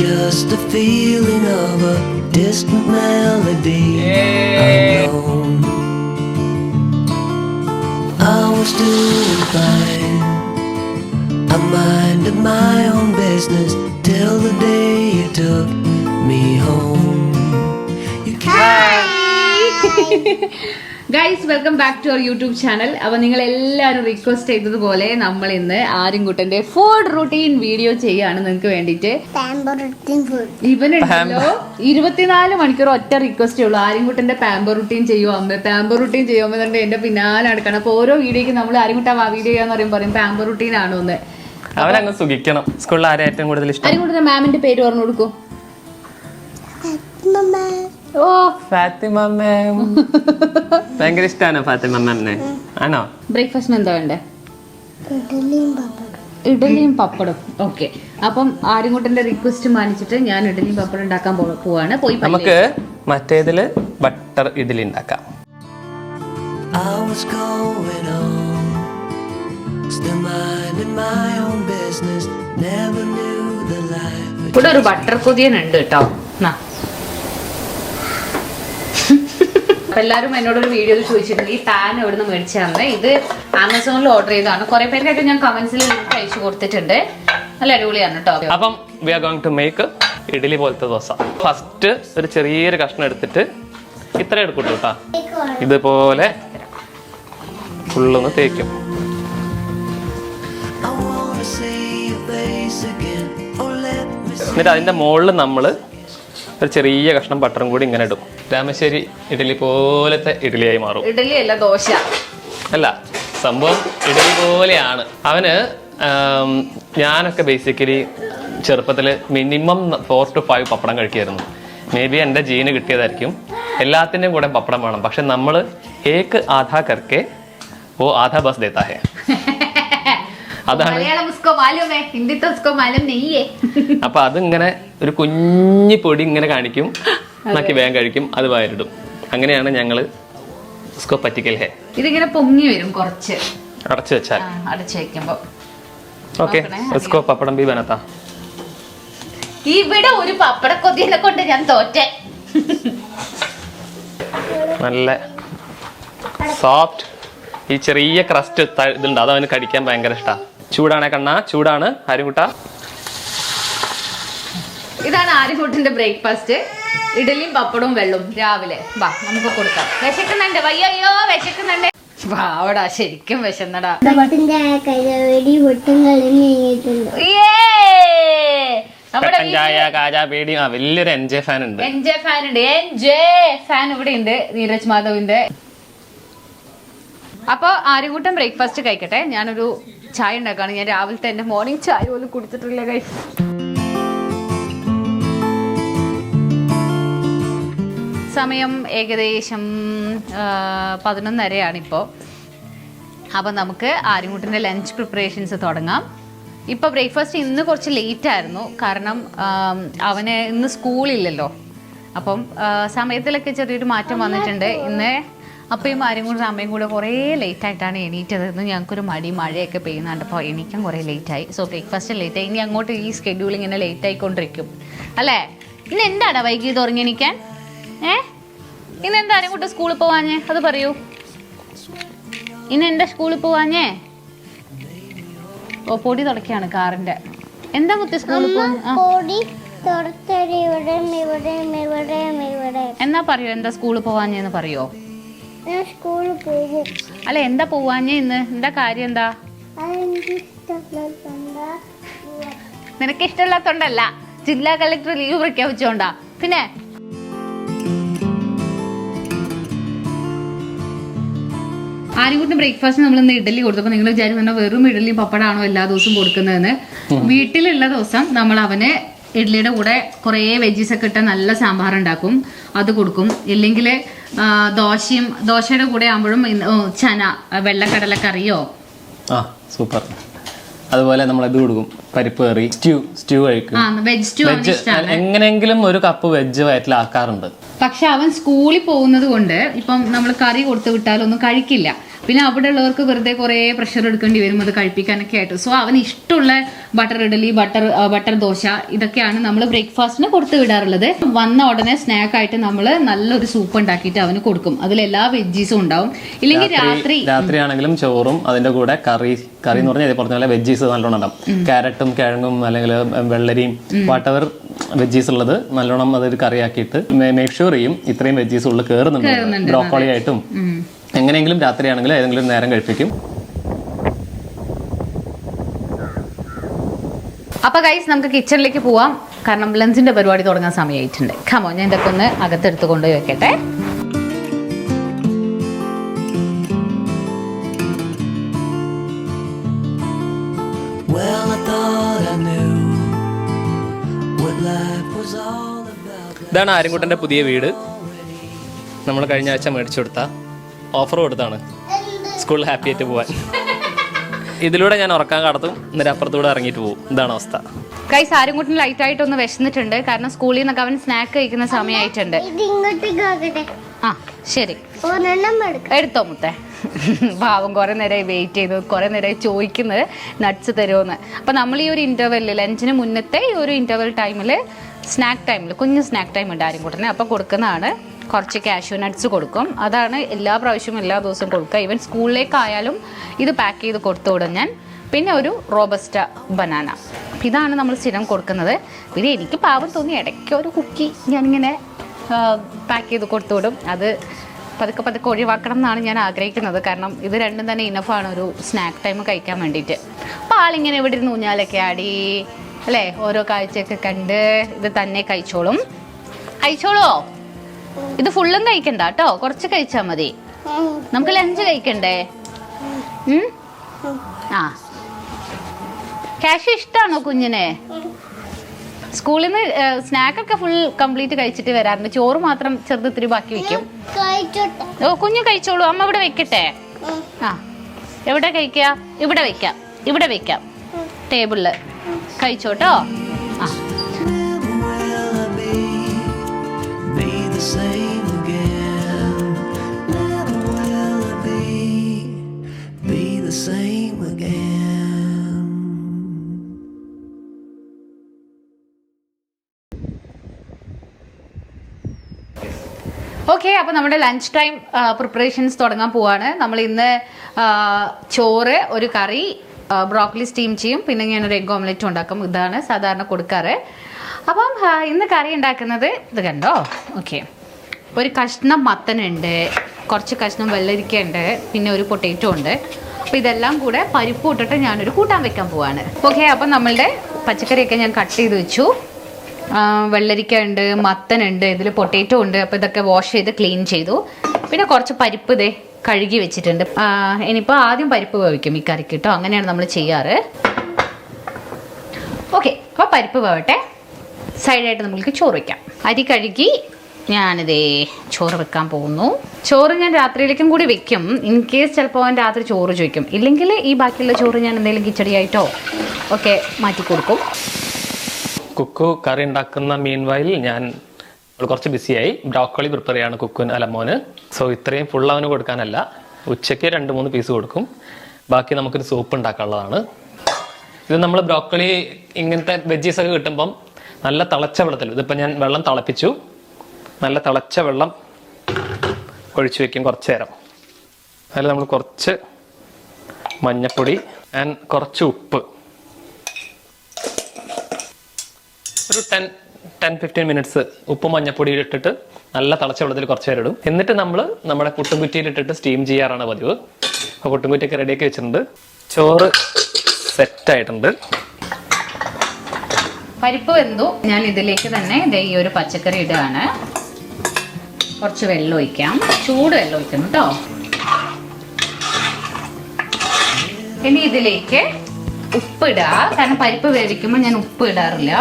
just the feeling of a distant melody. Unknown. I was doing fine. I minded my own business till the day you took me home. You guys welcome back to our YouTube channel. അപ്പൊ നിങ്ങൾ എല്ലാവരും request ചെയ്തതുപോലെ നമ്മൾ ഇന്ന് ആര്യൻകുട്ടന്റെ food routine video ചെയ്യാണ് നിങ്ങൾക്ക് വേണ്ടിട്ട്. ഇവനുണ്ടല്ലോ 24 മണിക്കൂർ ഒറ്റ റിക്വസ്റ്റേ ഉള്ളൂ, ആര്യൻകുട്ടന്റെ പാമ്പർ റൂട്ടീൻ ചെയ്യുമോ അമ്മ, പാമ്പർ റൂട്ടീൻ ചെയ്യുമോ എന്നുണ്ട് എന്റെ പിന്നാലെ നടക്കണം. അപ്പൊ ഓരോ വീഡിയോക്ക് നമ്മൾ ആര്യൻകുട്ട വീഡിയോ ചെയ്യാന്ന് പറയും പാമ്പർ റൂട്ടീൻ ആണോ എന്ന്. അവരങ്ങ് സുഖിക്കണം. സ്കൂളിൽ ആരെ ഏറ്റവും കൂടുതൽ ഇഷ്ടം? ആര്യൻകുട്ടന്റെ മാമിന്റെ പേര് പറഞ്ഞു കൊടുക്കൂ. ഓ ഫാത്തിമ മാം. ഭയങ്കര ഇഷ്ടമാണോ ഫാത്തിമ മാമിനെ? ആണോ? ബ്രേക്ക്ഫാസ്റ്റിന് എന്താ വേണ്ടേ? ഇഡലിയും പപ്പടും. ഓക്കെ, അപ്പം ആര്യൻകുട്ടന്റെ റിക്വസ്റ്റ് മാനിച്ചിട്ട് ഞാൻ ഇഡലിയും പപ്പടം ഉണ്ടാക്കാൻ പോവാണ്. പോയി നമുക്ക് മറ്റേതില് ബട്ടർ ഇഡലി ഉണ്ടാക്കാം. I was going on, still minding my own business, never knew the life. ഇവിടെ ഒരു ബട്ടർ കുതിയൻ ഉണ്ട് കേട്ടോ. എല്ലാവരും എന്നോടൊരു വീഡിയോയിൽ ചോദിച്ചിട്ടുണ്ട് ഈ പാൻ എവിടുന്ന് മേടിച്ചാന്ന്. ഇത് ആമസോണിൽ ഓർഡർ ചെയ്തതാണ്. കുറെ പേർക്കൊക്കെ ഞാൻ കമന്റ്സിൽ ലിങ്ക് അയച്ചു കൊടുത്തിട്ടുണ്ട്. നല്ല അടിപൊളിയാണ് കേട്ടോ. അപ്പം we are going to make idli പോലത്തെ ദോശ. ഫസ്റ്റ് ഒരു ചെറിയൊരു കഷ്ണം എടുത്തിട്ട് ഇത്ര എടുക്കൂട്ടോ കേട്ടോ, ഇതുപോലെ ഫുള്ളൊന്ന് തേക്കും. I wanna see your face again, oh let me see. എന്നിട്ട് അതിന്റെ മുകളിൽ നമ്മൾ ഒരു ചെറിയ കഷ്ണം ബട്ടറും കൂടി ഇങ്ങനെ ഇടും. രാമശ്ശേരി ഇഡലി പോലത്തെ ഇഡലിയായി മാറും. ഇഡലി അല്ല, ദോശ അല്ല, സംഭവം ഇഡലി പോലെയാണ്. അവന് ഞാനൊക്കെ ബേസിക്കലി ചെറുപ്പത്തിൽ മിനിമം 4 to 5 പപ്പടം കഴിക്കുമായിരുന്നു. മേ ബി എൻ്റെ ജീന് കിട്ടിയതായിരിക്കും. എല്ലാത്തിൻ്റെയും കൂടെ പപ്പടം വേണം. പക്ഷെ നമ്മൾ ഏക്ക് ആധാ കർക്കെ ഓ ആധാ ബസ് ദേത്താ ഹെ. അതാണ്. അപ്പൊ അതിങ്ങനെ ഒരു കുഞ്ഞി പൊടി ഇങ്ങനെ കാണിക്കും, നക്കി വേഗം കഴിക്കും, അത് വാരിടും. അങ്ങനെയാണ് ഞങ്ങള് ഉസ്കോ പറ്റിക്കൽ ഹെ. ഇതിങ്ങനെ പൊങ്ങി വരും കുറച്ച് അടച്ചു വെച്ചാൽ. അടച്ചു വെക്കുമ്പോ ഓക്കെ, ഉസ്കോ പപ്പടം ബി ബനത്താ. ഇവിടെ ഒരു പപ്പട കൊതിയെ കൊണ്ട് ഞാൻ തോറ്റേ. നല്ല സോഫ്റ്റ് ഈ ചെറിയ ക്രസ്റ്റ് ഇതുണ്ട്, അത് അവന് കടിക്കാൻ ഭയങ്കര ഇഷ്ടമാണ്. ചൂടാണേ കണ്ണ, ചൂടാണ് ആര്യൻകുട്ട. ഇതാണ് ആര്യൻകുട്ടന്റെ ബ്രേക്ക്ഫാസ്റ്റ്. ഇഡലിയും പപ്പടവും വെള്ളവും രാവിലെ. വാ നമുക്ക് കൊടുക്കാം. വിശക്കുന്നുണ്ട്, വയ്യോ വിശക്കുന്നുണ്ട്. വാവടാ, ശരിക്കും വിശന്നടാ. വലിയൊരു എൻജെ ഫാൻ ഉണ്ട്. എൻജെ ഫാൻ ഇവിടെ ഉണ്ട്, നീരജ് മാധവിന്റെ. അപ്പൊ ആര്യൻകുട്ടൻ ബ്രേക്ക്ഫാസ്റ്റ് കഴിക്കട്ടെ. ഞാനൊരു ചായ ഉണ്ടാക്കാണ്. ഞാൻ രാവിലത്തെ എന്റെ മോർണിംഗ് ചായ പോലും കുടിച്ചിട്ടില്ല കൈ. സമയം ഏകദേശം 11:30 അപ്പോൾ നമുക്ക് ആര്യൻകുട്ടൻ്റെ ലഞ്ച് പ്രിപ്പറേഷൻസ് തുടങ്ങാം. ഇപ്പോൾ ബ്രേക്ക്ഫാസ്റ്റ് ഇന്ന് കുറച്ച് ലേറ്റ് ആയിരുന്നു, കാരണം അവന് ഇന്ന് സ്കൂളില്ലല്ലോ. അപ്പം സമയത്തിലൊക്കെ ചെറിയൊരു മാറ്റം വന്നിട്ടുണ്ട് ഇന്ന്. അപ്പയും ആര്യൻകുട്ടനും അമ്മയും കൂടെ കുറേ ലേറ്റായിട്ടാണ് എണീറ്റത്. ഇന്ന് ഞങ്ങൾക്കൊരു മഴയൊക്കെ പെയ്യുന്നുണ്ട്, അപ്പോൾ എണീക്കാൻ കുറേ ലേറ്റായി. സോ ബ്രേക്ക്ഫാസ്റ്റ് ലേറ്റായി. ഇനി അങ്ങോട്ട് ഈ സ്കെഡ്യൂൾ ഇങ്ങനെ ലേറ്റ് ആയിക്കൊണ്ടിരിക്കും അല്ലേ. ഇന്ന് എന്താടാ വൈകിയത് ഉറങ്ങി എണീക്കാൻ? ഇന്ന് എന്താ ആര്യൻകുട്ടൻ സ്കൂളിൽ പോവാഞ്ഞേ? അത് പറയൂ. ഇന്ന് എന്താ സ്കൂളിൽ പോവാഞ്ഞേ? ഓ, പൊടി തുടക്കാണ് കാറിന്റെ. എന്താ കുത്തി സ്കൂളിൽ പോവാൻ? എന്നാ പറയോ, എന്താ സ്കൂളിൽ പോവാഞ്ഞേന്ന് പറയോ? അല്ല, എന്താ പോവാഞ്ഞേ ഇന്ന്? എന്താ കാര്യം? എന്താ നിനക്ക് ഇഷ്ടമില്ലാത്തോണ്ടല്ല, ജില്ലാ കളക്ടർ ലീവ് പ്രഖ്യാപിച്ചോണ്ടാ. പിന്നെ ആര്യൻകുട്ടൻ ബ്രേക്ക്ഫാസ്റ്റ് നമ്മൾ ഇന്ന് ഇഡലി കൊടുത്തപ്പോൾ നിങ്ങൾ വിചാരിച്ചു വെറും ഇഡലി പപ്പടാണോ എല്ലാ ദിവസവും കൊടുക്കുന്നതെന്ന്. വീട്ടിലുള്ള ദിവസം നമ്മൾ അവന് ഇഡ്ലിയുടെ കൂടെ കുറേ വെജീസ് ഒക്കെ ഇട്ട നല്ല സാമ്പാർ ഉണ്ടാക്കും, അത് കൊടുക്കും. ഇല്ലെങ്കിൽ ദോശയുടെ കൂടെ ആകുമ്പോഴും ചന വെള്ളക്കടലക്കറിയോ. സൂപ്പർ. അതുപോലെ നമ്മൾ ഇത് കൊടുക്കും, പരിപ്പ് കറി, സ്റ്റ്യൂ കഴിക്കും. വെജ് സ്റ്റ്യൂ എങ്ങനെയെങ്കിലും ഒരു കപ്പ് വെജ് വയറ്റിലാക്കാറുണ്ട്. പക്ഷെ അവൻ സ്കൂളിൽ പോകുന്നത് കൊണ്ട് ഇപ്പം നമ്മൾ കറി കൊടുത്തു വിട്ടാലൊന്നും കഴിക്കില്ല. പിന്നെ അവിടെ ഉള്ളവർക്ക് വെറുതെ കുറേ പ്രഷർ എടുക്കേണ്ടി വരും അത് കഴിപ്പിക്കാനൊക്കെ ആയിട്ട്. സോ അവന് ഇഷ്ടമുള്ള ബട്ടർ ഇഡലി, ബട്ടർ ദോശ ഇതൊക്കെയാണ് നമ്മൾ ബ്രേക്ക്ഫാസ്റ്റിന് കൊടുത്തു വിടാറുള്ളത്. വന്ന ഉടനെ സ്നാക്ക് ആയിട്ട് നമ്മൾ നല്ലൊരു സൂപ്പ് ഉണ്ടാക്കിയിട്ട് അവന് കൊടുക്കും. അതിൽ എല്ലാ വെജീസും ഉണ്ടാവും. ഇല്ലെങ്കിൽ രാത്രിയാണെങ്കിലും ചോറും അതിന്റെ കൂടെ കറി എന്ന് പറഞ്ഞാൽ പറഞ്ഞ പോലെ വെജീസ് നല്ലോണം ഉണ്ടാവും. ക്യാരറ്റും കിഴങ്ങും അല്ലെങ്കിൽ വെള്ളരിയും വാട്ടവർ വെജീസ് ഉള്ളത് നല്ലോണം അതൊരു കറിയാക്കിയിട്ട് മേക്ക് ഷുവർ ചെയ്യും ഇത്രയും വെജീസ് ഉള്ളിൽ കയറുന്നുണ്ട്. ബ്രോക്കോളി ആയിട്ടും എങ്ങനെയെങ്കിലും രാത്രിയാണെങ്കിലും ഏതെങ്കിലും നേരം കഴിപ്പിക്കും. അപ്പൊ ഗൈസ് നമുക്ക് കിച്ചണിലേക്ക് പോവാം. കാരണം ലഞ്ചിന്റെ പരിപാടി തുടങ്ങാൻ സമയമായിട്ടുണ്ട്. കമോ, ഞാൻ ഇതൊക്കെ ഒന്ന് അകത്തെടുത്ത് കൊണ്ടുപോയി വെക്കട്ടെ. Well, I thought I knew what life was all about. ഇതാണ് ആര്യൻകുട്ടൻ്റെ പുതിയ വീട്. നമ്മൾ കഴിഞ്ഞ ആഴ്ച മേടിച്ചു കൊടുത്ത ഓഫർ കൊടുത്താണ് സ്കൂളിൽ ഹാപ്പി ആയിട്ട് പോവാൻ. ഇതിലൂടെ ഞാൻ ഉറക്കാൻ കടത്തും, എന്നിട്ട് അപ്പുറത്തൂടെ ഇറങ്ങിയിട്ട് പോകും. ഇതാണ് അവസ്ഥ. ഗൈസ്, ആര്യൻകുട്ടൻ ലൈറ്റ് ആയിട്ട് ഒന്ന് വിശന്നിട്ടുണ്ട്. കാരണം സ്കൂളിൽ നിന്നൊക്കെ അവൻ സ്നാക്ക് കഴിക്കുന്ന സമയമായിട്ടുണ്ട്. ആ ശരി, എടുത്തോ മുത്തേ. പാവം കുറെ നേരമായി വെയിറ്റ് ചെയ്തു, കുറെ നേരമായി ചോദിക്കുന്നത് നട്ട്സ് തരുമെന്ന്. അപ്പം നമ്മൾ ഈ ഒരു ഇൻ്റർവെല്ലിൽ ലഞ്ചിന് മുന്നത്തെ ഈ ഒരു ഇൻ്റർവെൽ ടൈമിൽ സ്നാക്ക് ടൈമിൽ കുഞ്ഞ് സ്നാക്ക് ടൈം ഉണ്ട് ആര്യൻകുട്ടനെ. അപ്പം കൊടുക്കുന്നതാണ് കുറച്ച് കാഷ്യൂ നട്ട്സ് കൊടുക്കും. അതാണ് എല്ലാ പ്രാവശ്യവും എല്ലാ ദിവസവും കൊടുക്കുക. ഈവൻ സ്കൂളിലേക്കായാലും ഇത് പാക്ക് ചെയ്ത് കൊടുത്തു വിടും ഞാൻ. പിന്നെ ഒരു റോബസ്റ്റ ബനാന, ഇതാണ് നമ്മൾ സ്ഥിരം കൊടുക്കുന്നത്. പിന്നെ എനിക്ക് പാവം തോന്നി ഇടയ്ക്ക് ഒരു കുക്കി ഞാനിങ്ങനെ പാക്ക് ചെയ്ത് കൊടുത്തു വിടും. അത് പതുക്കെ ഒഴിവാക്കണം എന്നാണ് ഞാൻ ആഗ്രഹിക്കുന്നത്. കാരണം ഇത് രണ്ടും തന്നെ ഇനഫാണ് ഒരു സ്നാക്ക് ടൈം കഴിക്കാൻ വേണ്ടിയിട്ട്. അപ്പോൾ ആളിങ്ങനെ ഇവിടെ ഇരുന്ന് ഊഞ്ഞാലൊക്കെ ആടി അല്ലേ, ഓരോ കാഴ്ചയൊക്കെ കണ്ട് ഇത് തന്നെ കഴിച്ചോളും. കഴിച്ചോളോ? ഇത് ഫുള്ളും കഴിക്കണ്ട കേട്ടോ, കുറച്ച് കഴിച്ചാൽ മതി. നമുക്ക് ലഞ്ച് കഴിക്കണ്ടേ? ആ, ക്യാഷ് ഇഷ്ടമാണോ കുഞ്ഞിനെ? സ്കൂളിൽ നിന്ന് സ്നാക്കൊക്കെ ഫുൾ കംപ്ലീറ്റ് കഴിച്ചിട്ട് വരാറുണ്ട്. ചോറ് മാത്രം ചെറുതിരി ബാക്കി വെക്കും. ഓ, കുഞ്ഞ് കഴിച്ചോളൂ. അമ്മ ഇവിടെ വെക്കട്ടെ? ആ, എവിടെ കഴിക്കുക? ഇവിടെ വെക്കാം ടേബിളില്. കഴിച്ചോട്ടോ. ആ, ഓക്കെ. അപ്പോൾ നമ്മുടെ ലഞ്ച് ടൈം പ്രിപ്പറേഷൻസ് തുടങ്ങാൻ പോവാണ്. നമ്മൾ ഇന്ന് ചോറ്, ഒരു കറി, ബ്രോക്കലി സ്റ്റീം ചെയ്യും, പിന്നെ ഞാനൊരു എഗ് ഓംലെറ്റ് ഉണ്ടാക്കും. ഇതാണ് സാധാരണ കൊടുക്കാറ്. അപ്പം ഇന്ന് കറി ഉണ്ടാക്കുന്നത് ഇത് കണ്ടോ. ഓക്കെ, ഒരു കഷ്ണം മത്തനുണ്ട്, കുറച്ച് കഷ്ണം വെള്ളരിക്കയുണ്ട്, പിന്നെ ഒരു പൊട്ടേറ്റോ ഉണ്ട്. അപ്പോൾ ഇതെല്ലാം കൂടെ പരിപ്പ് ഇട്ടിട്ട് ഞാനൊരു കൂട്ടാൻ വെക്കാൻ പോവാണ്. ഓക്കെ, അപ്പം നമ്മളുടെ പച്ചക്കറിയൊക്കെ ഞാൻ കട്ട് ചെയ്ത് വെച്ചു. വെള്ളരിക്ക ഉണ്ട്, മത്തനുണ്ട്, ഇതിൽ പൊട്ടേറ്റോ ഉണ്ട്. അപ്പോൾ ഇതൊക്കെ വാഷ് ചെയ്ത് ക്ലീൻ ചെയ്തു. പിന്നെ കുറച്ച് പരിപ്പ് ഇതേ കഴുകി വെച്ചിട്ടുണ്ട്. ഇനിയിപ്പോൾ ആദ്യം പരിപ്പ് വേവിക്കും ഈ കറിക്ക് കേട്ടോ, അങ്ങനെയാണ് നമ്മൾ ചെയ്യാറ്. ഓക്കെ, അപ്പോൾ പരിപ്പ് വേവട്ടെ. സൈഡായിട്ട് നമുക്ക് ചോറ് വയ്ക്കാം. അരി കഴുകി ഞാനിതേ ചോറ് വെക്കാൻ പോകുന്നു. ചോറ് ഞാൻ രാത്രിയിലേക്കും കൂടി വെക്കും. ഇൻ കേസ് ചിലപ്പോൾ അവൻ രാത്രി ചോറ് ചോദിക്കും. ഇല്ലെങ്കിൽ ഈ ബാക്കിയുള്ള ചോറ് ഞാൻ എന്തെങ്കിലും കിച്ചടിയായിട്ടോ ഒക്കെ മാറ്റി കൊടുക്കും. കുക്കു കറി ഉണ്ടാക്കുന്ന മീൻ വയലിൽ ഞാൻ കുറച്ച് ബിസിയായി. ബ്രോക്കോളി പ്രിപ്പയർ ചെയ്യാണ് കുക്കുന് അലമോന്. സോ ഇത്രയും ഫുൾ അവന് കൊടുക്കാനല്ല, ഉച്ചയ്ക്ക് 2-3 പീസ് കൊടുക്കും. ബാക്കി നമുക്കൊരു സൂപ്പ് ഉണ്ടാക്കാനുള്ളതാണ്. ഇത് നമ്മൾ ബ്രോക്കോളി ഇങ്ങനത്തെ വെജീസ് ഒക്കെ കിട്ടുമ്പം നല്ല തിളച്ച വെള്ളത്തിൽ, ഇതിപ്പോൾ ഞാൻ വെള്ളം തിളപ്പിച്ചു, നല്ല തിളച്ച വെള്ളം ഒഴിച്ചു വെക്കും കുറച്ച് നേരം. അതിൽ നമ്മൾ കുറച്ച് മഞ്ഞപ്പൊടി ആൻഡ് കുറച്ച് ഉപ്പ്, ഒരു 10-15 മിനിറ്റ്സ് ഉപ്പ് മഞ്ഞപ്പൊടി ഇട്ടിട്ട് നല്ല തിളച്ച വെള്ളത്തിൽ കുറച്ച് നേരം ഇടും. എന്നിട്ട് നമ്മൾ നമ്മുടെ പുട്ടുംകുറ്റിയിൽ ഇട്ടിട്ട് സ്റ്റീം ചെയ്യാറാണ് പതിവ്. അപ്പോൾ പുട്ടുംകുറ്റിയൊക്കെ റെഡിയാക്കി വെച്ചിട്ടുണ്ട്. ചോറ് സെറ്റായിട്ടുണ്ട്. പരിപ്പ് വെന്തു. ഞാൻ ഇതിലേക്ക് തന്നെ ഈ ഒരു പച്ചക്കറി ഇടുകയാണ്. കുറച്ച് വെള്ളം ഒഴിക്കാം, ചൂട് വെള്ളം ഒഴിക്കണം കേട്ടോ. ഇനി ഇതിലേക്ക് ഉപ്പ് ഇടുക. കാരണം പരിപ്പ് വേവിക്കുമ്പോൾ ഞാൻ ഉപ്പ് ഇടാറില്ല.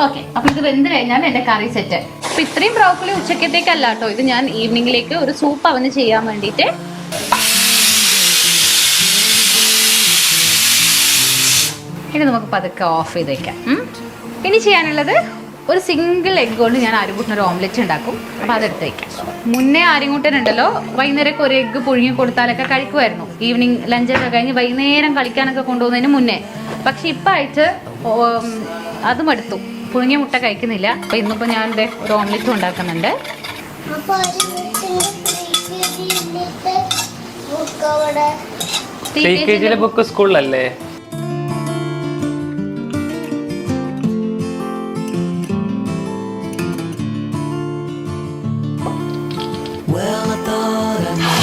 ഓക്കെ, അപ്പൊ ഇത് വെന്ത് കഴിഞ്ഞാൽ എന്റെ കറി സെറ്റ്. അപ്പൊ ഇത്രയും ബ്രോക്കോളി ഉച്ചക്കത്തേക്കല്ല കേട്ടോ, ഇത് ഞാൻ ഈവനിങ്ങിലേക്ക് ഒരു സൂപ്പ് അവന് ചെയ്യാൻ വേണ്ടിയിട്ട്. ഇനി നമുക്ക് പതുക്കെ ഓഫ് ചെയ്ത് വെക്കാം. ഇനി ചെയ്യാനുള്ളത് ഒരു സിംഗിൾ എഗ് കൊണ്ട് ഞാൻ ആര്യൻകുട്ടന് ഒരു ഓംലെറ്റ് ഉണ്ടാക്കും. അപ്പോൾ അതെടുത്ത് വയ്ക്കാം. മുന്നേ ആര്യൻകുട്ടനുണ്ടല്ലോ വൈകുന്നേരമൊക്കെ ഒരു എഗ്ഗ് പുഴുങ്ങി കൊടുത്താലൊക്കെ കഴിക്കുമായിരുന്നു. ഈവനിങ് ലഞ്ചൊക്കെ കഴിഞ്ഞ് വൈകുന്നേരം കളിക്കാനൊക്കെ കൊണ്ടുപോകുന്നതിന് മുന്നേ. പക്ഷെ ഇപ്പം ആയിട്ട് അതും എടുത്തു, പുഴുങ്ങിയ മുട്ട കഴിക്കുന്നില്ല. അപ്പോൾ ഇന്നിപ്പോൾ ഞാൻ ഒരു ഓംലെറ്റും ഉണ്ടാക്കുന്നുണ്ട്. Book സ്കൂളിലല്ലേ? Well, I thought I knew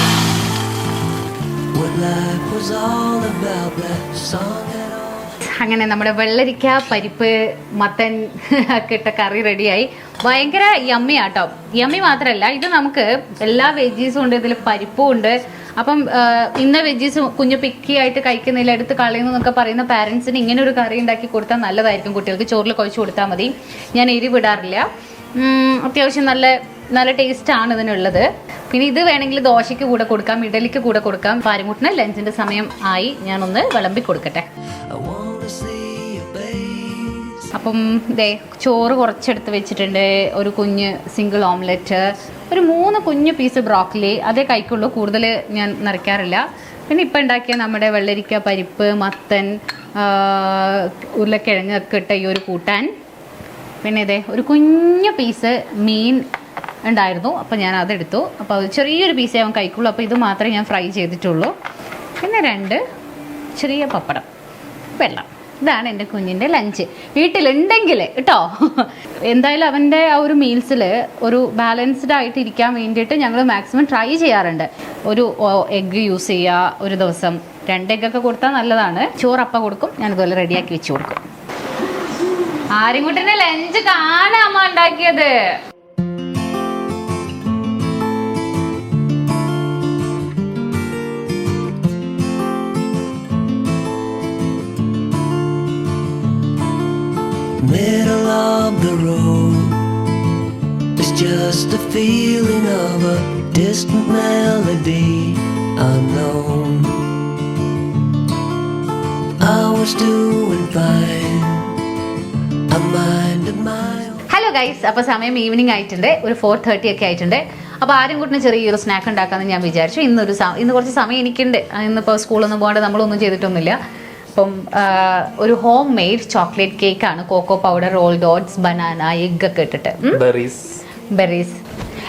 what life was all about, that song had all. അങ്ങനെ നമ്മുടെ വെള്ളരിക്ക പരിപ്പ് മത്തൻ ഒക്കെ ഇട്ട കറി റെഡിയായി. ഭയങ്കര യമ്മി ആട്ടോ. യമ്മി മാത്രമല്ല, ഇത് നമുക്ക് എല്ലാ വെജീസും ഉണ്ട്, ഇതിൽ പരിപ്പും ഉണ്ട്. അപ്പം ഇന്ന വെജീസ് കുഞ്ഞു പിക്കി ആയിട്ട് കഴിക്കുന്നില്ല, എടുത്ത് കളയുന്നു എന്നൊക്കെ പറയുന്ന പാരൻസിന് ഇങ്ങനെ ഒരു കറി ഉണ്ടാക്കി കൊടുത്താൽ നല്ലതായിരിക്കും. കുട്ടികൾക്ക് ചോറിൽ കുഴച്ച് കൊടുത്താൽ മതി. ഞാൻ എരിവിടാറില്ല. അത്യാവശ്യം നല്ല നല്ല ടേസ്റ്റാണ് ഇതിനുള്ളത്. പിന്നെ ഇത് വേണമെങ്കിൽ ദോശയ്ക്ക് കൂടെ കൊടുക്കാം, ഇഡലിക്ക് കൂടെ കൊടുക്കാം. പാരിമുട്ടിന് ലഞ്ചിന്റെ സമയം ആയി, ഞാനൊന്ന് വിളമ്പി കൊടുക്കട്ടെ. അപ്പം ദേ ചോറ് കുറച്ചെടുത്ത് വെച്ചിട്ടുണ്ട്. ഒരു കുഞ്ഞ് സിംഗിൾ ഓംലെറ്റ്, ഒരു 3 കുഞ്ഞു പീസ് ബ്രോക്കലി, അതേ കഴിക്കുള്ളൂ, കൂടുതൽ ഞാൻ നിറയ്ക്കാറില്ല. പിന്നെ ഇപ്പം ഉണ്ടാക്കിയ നമ്മുടെ വെള്ളരിക്ക പരിപ്പ് മത്തൻ ഉരുളക്കിഴങ്ങൊക്കെ ഇട്ട ഈ ഒരു കൂട്ടാൻ. പിന്നെ ഇതേ ഒരു കുഞ്ഞു പീസ് മീൻ ഉണ്ടായിരുന്നു, അപ്പോൾ ഞാൻ അതെടുത്തു. അപ്പോൾ അത് ചെറിയൊരു പീസേ അവൻ കഴിക്കുള്ളൂ, അപ്പോൾ ഇത് മാത്രമേ ഞാൻ ഫ്രൈ ചെയ്തിട്ടുള്ളൂ. പിന്നെ 2 ചെറിയ പപ്പടം, വെള്ളം. ഇതാണ് എൻ്റെ കുഞ്ഞിൻ്റെ ലഞ്ച്. വീട്ടിലുണ്ടെങ്കിൽ കേട്ടോ. എന്തായാലും അവൻ്റെ ആ ഒരു മീൽസിൽ ഒരു ബാലൻസ്ഡ് ആയിട്ട് ഇരിക്കാൻ വേണ്ടിയിട്ട് ഞങ്ങൾ മാക്സിമം ട്രൈ ചെയ്യാറുണ്ട്. ഒരു എഗ്ഗ് യൂസ് ചെയ്യുക, ഒരു ദിവസം 2 എഗ്ഗൊക്കെ കൊടുത്താൽ നല്ലതാണ്. ചോറപ്പ കൊടുക്കും, ഞാനിതുപോലെ റെഡിയാക്കി വെച്ച് കൊടുക്കും. ആര്യൻകുട്ടൻ്റെ ലഞ്ച് കാണാമ ഉണ്ടാക്കിയത്. Middle of the road, it's just a feeling of a distant melody unknown. I was doing fine, I minded my own. Hello guys, അപ്പോൾ സമയം ഈവനിങ് ആയിട്ടുണ്ട്, ഒരു 4:30 ഒക്കെ ആയിട്ടുണ്ട്. അപ്പോൾ ആര്യൻകുട്ടന് ചെറിയൊരു സ്നാക്ക് ഉണ്ടാക്കാമെന്ന് ഞാൻ വിചാരിച്ചു. ഇന്ന് കുറച്ച് സമയം എനിക്കുണ്ട്. ഇന്നിപ്പോൾ സ്കൂളൊന്നും പോകാണ്ട് നമ്മളൊന്നും ചെയ്തിട്ടൊന്നുമില്ല. അപ്പം ഒരു ഹോം മെയ്ഡ് ചോക്ലേറ്റ് കേക്കാണ്. Cocoa powder, rolled oats, banana, egg ഒക്കെ ഇട്ടിട്ട് ബെറീസ്.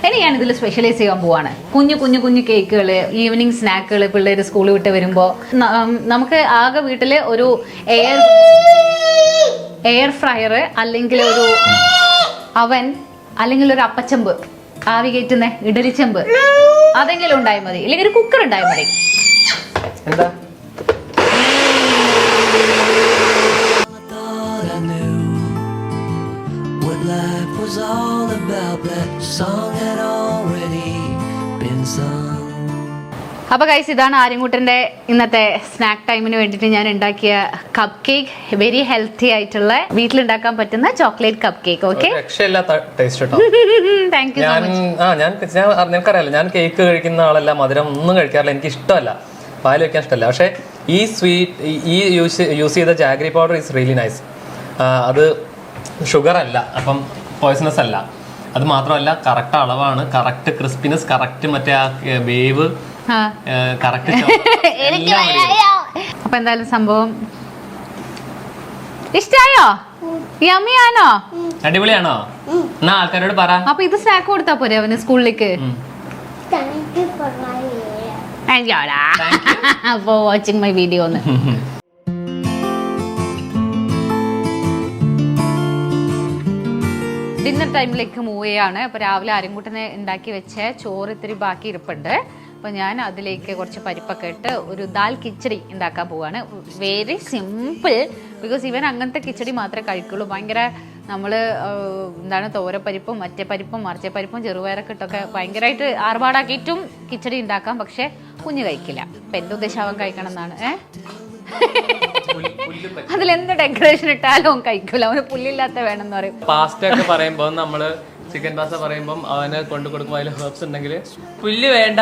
ഇനി ഞാൻ ഇതിൽ സ്പെഷ്യലൈസ് ചെയ്യാൻ പോവാണ്. കുഞ്ഞു കേക്കുകൾ, ഈവനിങ് സ്നാക്കുകൾ. പിള്ളേർ സ്കൂളിൽ വിട്ട് വരുമ്പോൾ നമുക്ക് ആകെ വീട്ടിൽ ഒരു എയർ ഫ്രയർ, അല്ലെങ്കിൽ ഒരു അവൻ, അല്ലെങ്കിൽ ഒരു അപ്പച്ചമ്പ്, ആവി കയറ്റുന്ന ഇഡലിച്ചമ്പ്, അതെങ്കിലും ഉണ്ടായാൽ മതി. അല്ലെങ്കിൽ ഒരു കുക്കർ ഉണ്ടായാൽ മതി. എന്താ Life was all about, that song had already been sung. അപ്പോൾ ഗൈസ്, ഇതാണ് ആര്യൻകുട്ടൻ്റെ ഇന്നത്തെ സ്നാക്ക് ടൈമിന് വേണ്ടിയിട്ട് ഞാൻ ഉണ്ടാക്കിയ കപ്പ് കേക്ക്. വെരി ഹെൽത്തി ആയിട്ടുള്ള വീട്ടിലുണ്ടാക്കാൻ പറ്റുന്ന chocolate cup cake. Okay, thank you so much. നിനക്കറിയാലോ, ഞാൻ കേക്ക് കഴിക്കുന്ന ആളല്ല, മധുരം ഒന്നും കഴിക്കാറില്ല, എനിക്ക് ഇഷ്ടമല്ല, പാല് വെക്കാൻ ഇഷ്ടമല്ല. പക്ഷേ ഈ യൂസ് ചെയ്ത jaggery powder is really nice. അത് ഷുഗർ അല്ല, അപ്പം പോയ്സണസ് അല്ല. അത് മാത്രമല്ല, കറക്റ്റ് അളവാണ്, കറക്റ്റ് ക്രിസ്പിനെസ്, കറക്റ്റ് മറ്റേ ആ വേവ് കറക്റ്റ്. അപ്പൊ എന്തായാലും സംഭവം ഇഷ്ടായോ? യമ്മിയാണോ? അടിപൊളിയാണോ? എന്നാ ആൾക്കാരോട് പറ. അപ്പൊ ഇത് സ്നാക്ക് കൊടുത്താ പോരെ അവന് സ്കൂളിലേക്ക്? for watching my video. Dinner ടൈമിലേക്ക് മൂവ് ചെയ്യാണ്. അപ്പോൾ രാവിലെ ആര്യൻകുട്ടനെ ഉണ്ടാക്കി വെച്ച ചോറ് ഇത്തിരി ബാക്കി ഇരിപ്പുണ്ട്. അപ്പോൾ ഞാൻ അതിലേക്ക് കുറച്ച് പരിപ്പൊക്കെ ഇട്ട് ഒരു ദാൽ കിച്ചടി ഉണ്ടാക്കാൻ പോവാണ്. വെരി സിമ്പിൾ, ബിക്കോസ് ഇവൻ അങ്ങനത്തെ കിച്ചടി മാത്രമേ കഴിക്കുള്ളൂ. ഭയങ്കര നമ്മൾ എന്താണ് തോരപ്പരിപ്പും മറ്റേ പരിപ്പും മറിച്ചപ്പരിപ്പും ചെറുപയറൊക്കെ ഇട്ടൊക്കെ ഭയങ്കരമായിട്ട് ആർഭാടാക്കിയിട്ടും കിച്ചടി ഉണ്ടാക്കാം. പക്ഷെ കുഞ്ഞ് കഴിക്കില്ല. അപ്പം എൻ്റെ ഉദ്ദേശം അവൻ കഴിക്കണം എന്നാണ്. അതിലെന്ത് ഡെക്കറേഷൻ ഇട്ടാലും കഴിക്കൂല. അവന് പുല്ലില്ലാത്ത വേണമെന്ന് പറയും. പാസ്റ്റ ഒക്കെ പറയുമ്പോൾ നമ്മള് ചിക്കൻ പാസ്ത പറയുമ്പോൾ അവന് കൊണ്ടു കൊടുക്കുമ്പോൾ അതിൽ ഹെർബ്സ് ഉണ്ടെങ്കിൽ പുല്ല് വേണ്ട.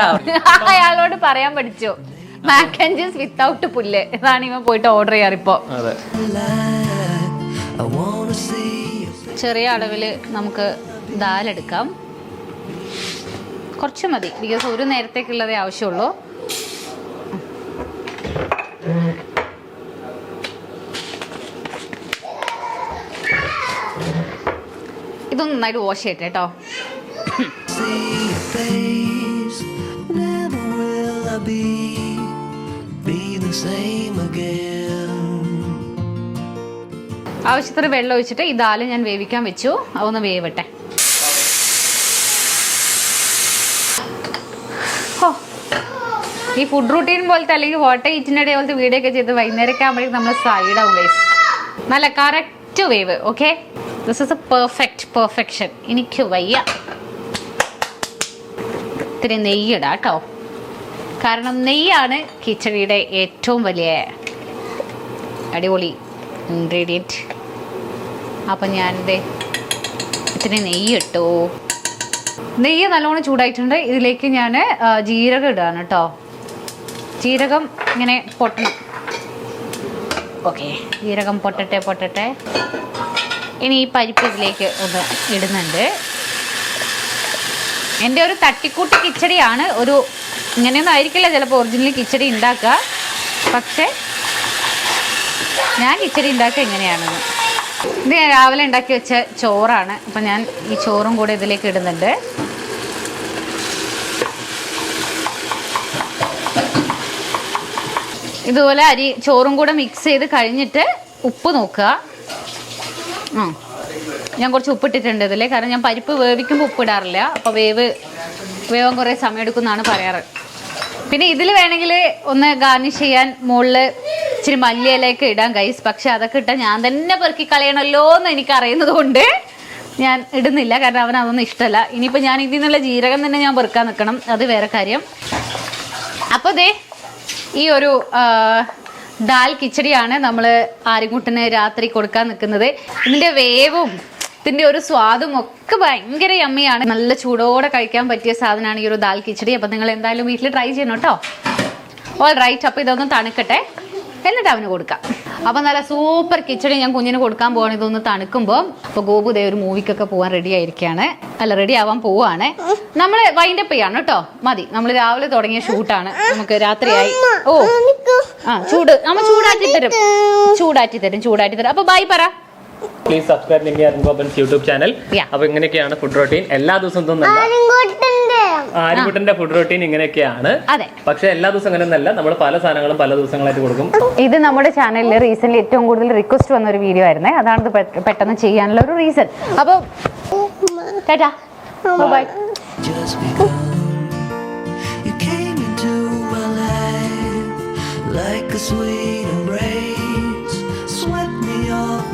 അയാളോട് പറയാൻ പഠിച്ചു, മാക്ക് ആൻഡ് ചീസ് വിത്തൗട്ട് പുല്ല്. ഇതാണ് ഇവൻ പോയിട്ട് ഓർഡർ ചെയ്യാറിപ്പോ. ചെറിയ അളവിൽ നമുക്ക് ദാൽ എടുക്കാം. കുറച്ച് മതി, ബിക്കോസ് ഒരു നേരത്തേക്കുള്ളതേ ആവശ്യമുള്ളൂ. ഇതൊന്ന് നന്നായിട്ട് വാഷ് ചെയ്യട്ടെ കേട്ടോ. ആവശ്യത്തിന് വെള്ളം ഒഴിച്ചിട്ട് ഈ ദാല് ഞാൻ വേവിക്കാൻ വെച്ചു. അതൊന്ന് വേവട്ടെ. ഈ ഫുഡ് റൂട്ടീൻ പോലത്തെ അല്ലെങ്കിൽ വാട്ടർ ഈറ്റിൻ്റെ ഡേ പോലത്തെ വീഡിയോ ഒക്കെ ചെയ്ത് വൈകുന്നേരമൊക്കെ ആകുമ്പോഴേക്കും നമ്മൾ സൈഡാവും ഗൈസ്. നല്ല correct wave. Okay, this is A perfection. എനിക്ക് വയ്യ. ഇത്തിരി നെയ്യ് ഇടാം കേട്ടോ, കാരണം നെയ്യാണ് കിച്ചടിയുടെ ഏറ്റവും വലിയ അടിപൊളി ഇൻഗ്രീഡിയൻറ്റ്. അപ്പം ഞാൻ ഇത്തിരി നെയ്യ് ഇട്ടു. നെയ്യ് നല്ലോണം ചൂടായിട്ടുണ്ട്. ഇതിലേക്ക് ഞാൻ ജീരകം ഇടാണ് കേട്ടോ. ജീരകം ഇങ്ങനെ പൊട്ടണം. ഓക്കെ, ജീരകം പൊട്ടട്ടെ. ഇനി ഈ പരിപ്പ് ഇതിലേക്ക് ഒന്ന് ഇടുന്നുണ്ട്. എൻ്റെ ഒരു തട്ടിക്കൂട്ട് കിച്ചടിയാണ്. ഒരു ഇങ്ങനെയൊന്നും ആയിരിക്കില്ല ചിലപ്പോൾ ഒറിജിനൽ കിച്ചടി ഉണ്ടാക്കുക, പക്ഷേ ഞാൻ കിച്ചടി ഉണ്ടാക്കുക ഇങ്ങനെയാണെന്ന്. ഇത് ഞാൻ രാവിലെ ഉണ്ടാക്കി വെച്ച ചോറാണ്. അപ്പം ഞാൻ ഈ ചോറും കൂടെ ഇതിലേക്ക് ഇടുന്നുണ്ട്. ഇതുപോലെ ചോറും കൂടെ മിക്സ് ചെയ്ത് കഴിഞ്ഞിട്ട് ഉപ്പ് നോക്കുക. ഞാൻ കുറച്ച് ഉപ്പിട്ടിട്ടുണ്ട് ഇതിൽ, കാരണം ഞാൻ പരിപ്പ് വേവിക്കുമ്പോൾ ഉപ്പിടാറില്ല. അപ്പോൾ വേവാൻ കുറേ സമയം എടുക്കുമെന്നാണ് പറയാറ്. പിന്നെ ഇതിൽ വേണമെങ്കിൽ ഒന്ന് ഗാർണിഷ് ചെയ്യാൻ മുകളിൽ ഇച്ചിരി മല്ലിയിലേക്ക് ഇടാം ഗൈസ്. പക്ഷെ അതൊക്കെ ഇട്ടാൽ ഞാൻ തന്നെ പെറുക്കി കളയണമല്ലോ എന്ന് എനിക്കറിയുന്നത് കൊണ്ട് ഞാൻ ഇടുന്നില്ല, കാരണം അവനതൊന്നും ഇഷ്ടമല്ല. ഇനിയിപ്പോൾ ഞാൻ ഇതിൽ നിന്നുള്ള ജീരകം തന്നെ ഞാൻ പെറുക്കാൻ നിൽക്കണം, അത് വേറെ കാര്യം. അപ്പോൾ ഈ ഒരു ദാൽ കിച്ചടിയാണ് നമ്മൾ ആര്യൻകുട്ടന് രാത്രി കൊടുക്കാൻ നിൽക്കുന്നത്. ഇതിൻ്റെ വേവും ഇതിൻ്റെ ഒരു സ്വാദും ഒക്കെ ഭയങ്കര യമ്മിയാണ്. നല്ല ചൂടോടെ കഴിക്കാൻ പറ്റിയ സാധനമാണ് ഈ ഒരു ദാൽ കിച്ചടി. അപ്പം നിങ്ങൾ എന്തായാലും വീട്ടിൽ ട്രൈ ചെയ്യണം കേട്ടോ. All right. അപ്പോൾ ഇതൊന്ന് തണുക്കട്ടെ, എന്നിട്ട് അവന് കൊടുക്കാം. അപ്പം നല്ല സൂപ്പർ കിച്ചടി ഞാൻ കുഞ്ഞിന് കൊടുക്കാൻ പോവാണ് ഇതൊന്ന് തണുക്കുമ്പോൾ. അപ്പോൾ ഗോപു ദേ ഒരു മൂവിക്കൊക്കെ പോകാൻ റെഡി ആയിരിക്കുകയാണ്. റെഡി ആവാൻ പോവാണ്. നമ്മൾ വൈൻഡപ്പ് ചെയ്യാണ് കേട്ടോ. മതി, നമ്മൾ രാവിലെ തുടങ്ങിയ ഷൂട്ടാണ്. നമുക്ക് രാത്രിയായി. ഓ നമ്മ ചൂടാറ്റി തരും. അപ്പൊ ബൈ പറ. പ്ലീസ് സബ്സ്ക്രൈബ് നിങ്ങി അരുൺഗോപൻസ് യൂട്യൂബ് ചാനൽ. അപ്പൊ ഇങ്ങനെയൊക്കെയാണ് ഫുഡ് റൂട്ടീൻ. എല്ലാ ദിവസവും ആര്യൻകുട്ടന്റെ ഫുഡ് റൂട്ടീൻ ഇങ്ങനെയൊക്കെയാണ്. പക്ഷെ എല്ലാ ദിവസവും അങ്ങനെയൊന്നല്ല, നമ്മൾ പല സാധനങ്ങളും പല ദിവസങ്ങളായിട്ട് കൊടുക്കും. ഇത് നമ്മുടെ ചാനലിൽ റീസെന്റ് ഏറ്റവും കൂടുതൽ റിക്വസ്റ്റ് വന്ന ഒരു വീഡിയോ ആയിരുന്നേ. അതാണ് പെട്ടെന്ന് ചെയ്യാനുള്ള ഒരു റീസൺ. അപ്പൊ tata, bye. Like a sweet embrace, swept me off.